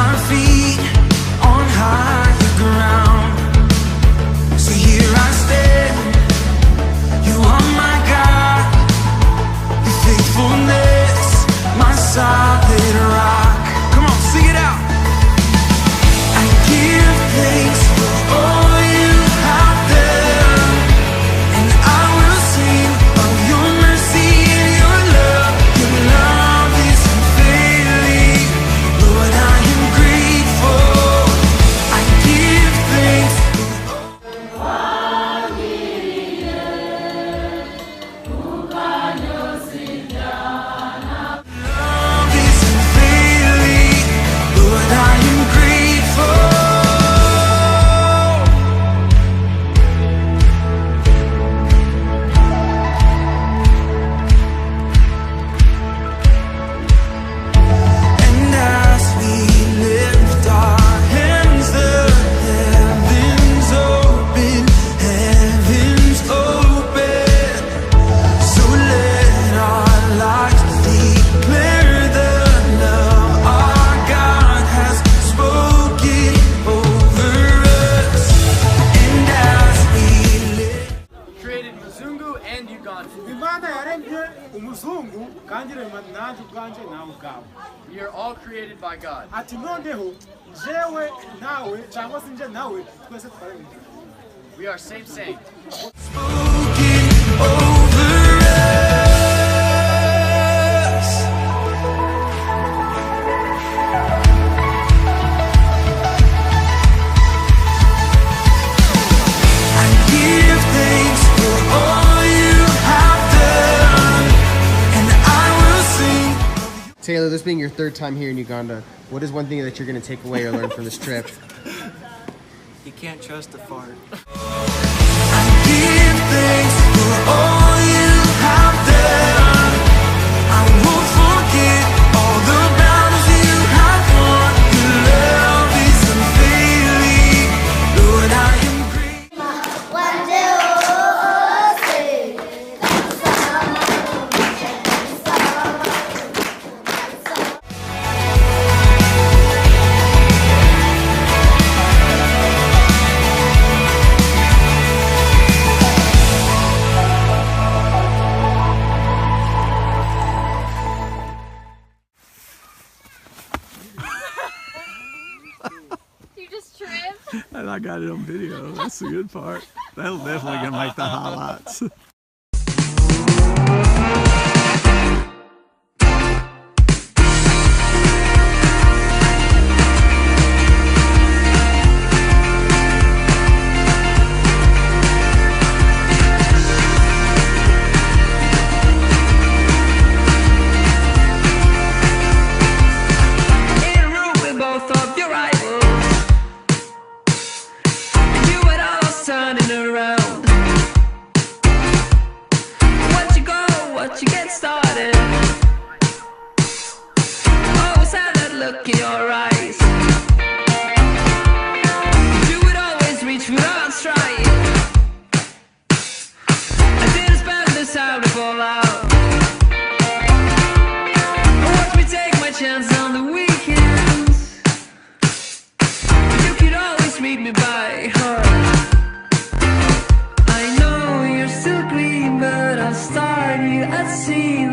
my feet on higher ground. So here I stand, you are my God, your faithfulness, my solid rock. Come on, sing it out. I give thanks for all you have done, and I will sing of your mercy and your love. Your love is unfailing, Lord, I am grateful. I give thanks for love is unfailing, Lord, I am grateful. And as we lift our hands, the heavens open, heavens open. So let our lives declare the love our God has spoken over us. And as we lift Created Mzungu and Uganda. Imana yaremye umuzungu kandi irema nanjye ubwanje nawe ubwawe. We are all created by God. Ati noneho jewe nawe cyangwa se nje nawe twese twaremye. We are same. spoken over us. I give thanks for all you have done, and I will sing. Taylor, this being your third time here in Uganda, what is one thing that you're going to take away or learn from this trip? You can't trust a fart. I give thanks for all you have done. I won't forget all the battles you have won. Your love is unfailing, Lord, I am grateful. You just tripped? And I got it on video. That's the good part. That'll definitely gonna make the highlights. In a room with both of your rivals, and you had all turning around. Once you go, once you get started, always have that look in your eyes. You would always reach without trying. I didn't spend this time to fall out. Watch me take my chance on the weekends. You could always meet me by heart. I know you're still green, but I'll start you at sea.